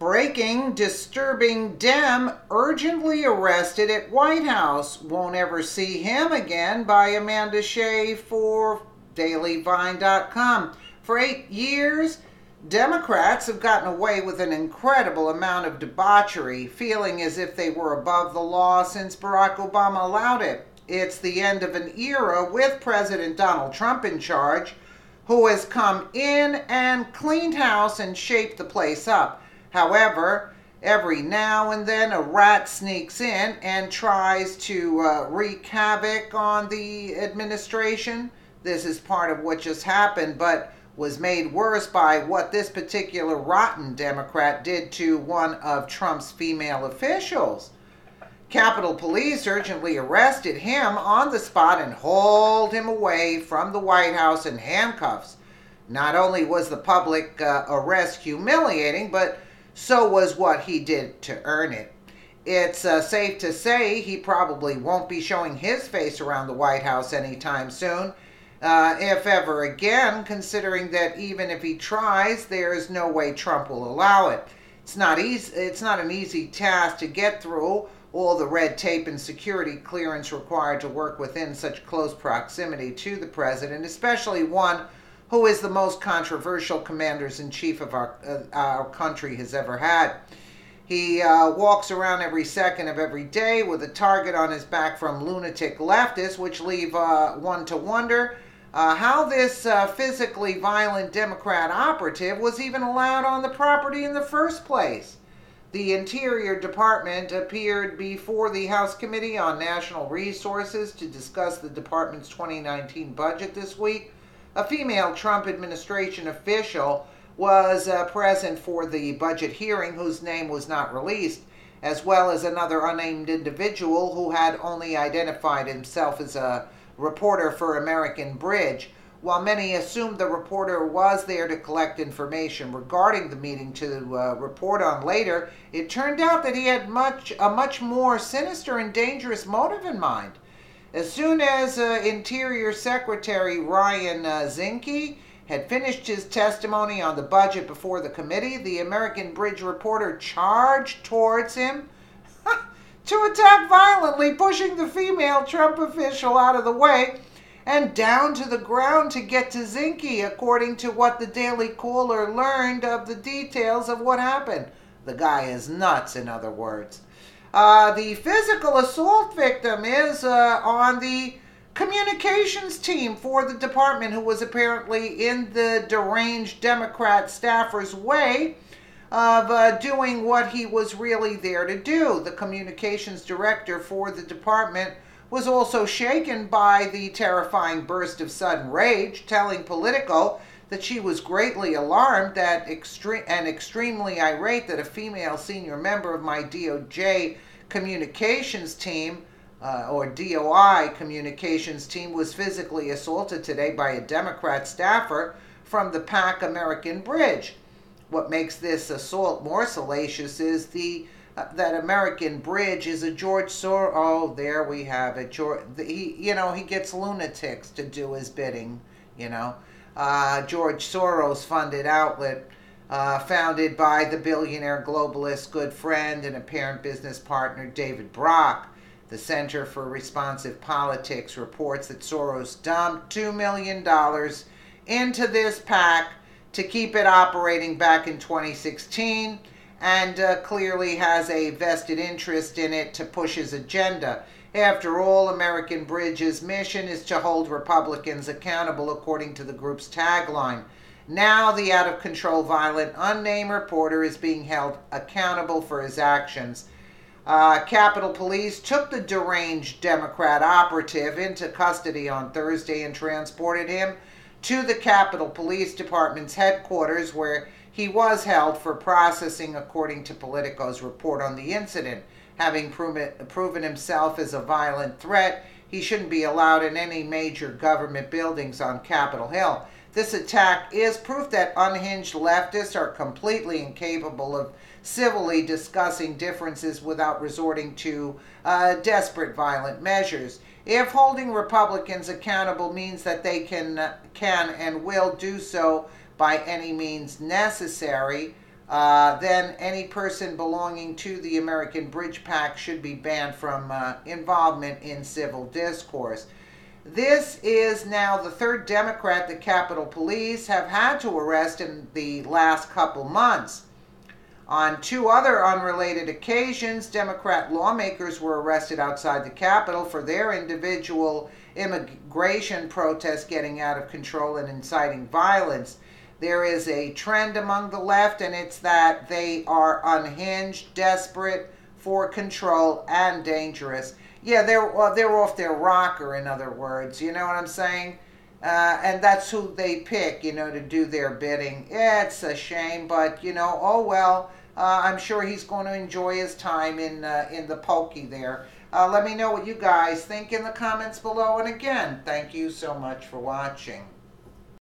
Breaking, disturbing Dem urgently arrested at White House. Won't ever see him again by Amanda Shea for DailyVine.com. For 8 years, Democrats have gotten away with an incredible amount of debauchery, feeling as if they were above the law since Barack Obama allowed it. It's the end of an era with President Donald Trump in charge, who has come in and cleaned house and shaped the place up. However, every now and then a rat sneaks in and tries to wreak havoc on the administration. This is part of what just happened, but was made worse by what this particular rotten Democrat did to one of Trump's female officials. Capitol Police urgently arrested him on the spot and hauled him away from the White House in handcuffs. Not only was the public arrest humiliating, but so was what he did to earn it. It's safe to say he probably won't be showing his face around the White House anytime soon, if ever again, considering that even if he tries, there is no way Trump will allow it. It's not an easy task to get through all the red tape and security clearance required to work within such close proximity to the president, especially one who is the most controversial commander-in-chief of our country has ever had. He walks around every second of every day with a target on his back from lunatic leftists, which leave one to wonder how this physically violent Democrat operative was even allowed on the property in the first place. The Interior Department appeared before the House Committee on National Resources to discuss the department's 2019 budget this week. A female Trump administration official was present for the budget hearing, whose name was not released, as well as another unnamed individual who had only identified himself as a reporter for American Bridge. While many assumed the reporter was there to collect information regarding the meeting to report on later, it turned out that he had a much more sinister and dangerous motive in mind. As soon as Interior Secretary Ryan Zinke had finished his testimony on the budget before the committee, the American Bridge reporter charged towards him to attack violently, pushing the female Trump official out of the way and down to the ground to get to Zinke, according to what the Daily Caller learned of the details of what happened. The guy is nuts, in other words. The physical assault victim is on the communications team for the department, who was apparently in the deranged Democrat staffer's way of doing what he was really there to do. The communications director for the department was also shaken by the terrifying burst of sudden rage, telling Politico that she was greatly alarmed and extremely irate that a female senior member of my DOJ communications team, or DOI communications team, was physically assaulted today by a Democrat staffer from the PAC American Bridge. What makes this assault more salacious is that American Bridge is a George Soros. Oh, there we have it. He gets lunatics to do his bidding. George Soros funded outlet, founded by the billionaire globalist good friend and apparent business partner David Brock. The Center for Responsive Politics reports that Soros dumped $2 million into this PAC to keep it operating back in 2016, and clearly has a vested interest in it to push his agenda. After all, American Bridge's mission is to hold Republicans accountable, according to the group's tagline. Now the out-of-control, violent, unnamed reporter is being held accountable for his actions. Capitol Police took the deranged Democrat operative into custody on Thursday and transported him to the Capitol Police Department's headquarters, where he was held for processing, according to Politico's report on the incident. Having proven himself as a violent threat, he shouldn't be allowed in any major government buildings on Capitol Hill. This attack is proof that unhinged leftists are completely incapable of civilly discussing differences without resorting to desperate violent measures. If holding Republicans accountable means that they can and will do so by any means necessary, then any person belonging to the American Bridge Pact should be banned from involvement in civil discourse. This is now the third Democrat the Capitol Police have had to arrest in the last couple months. On two other unrelated occasions, Democrat lawmakers were arrested outside the Capitol for their individual immigration protests getting out of control and inciting violence. There is a trend among the left, and it's that they are unhinged, desperate for control, and dangerous. Yeah, they're off their rocker, in other words. You know what I'm saying? And that's who they pick, to do their bidding. Yeah, it's a shame, but, oh well. I'm sure he's going to enjoy his time in the pokey there. Let me know what you guys think in the comments below. And again, thank you so much for watching.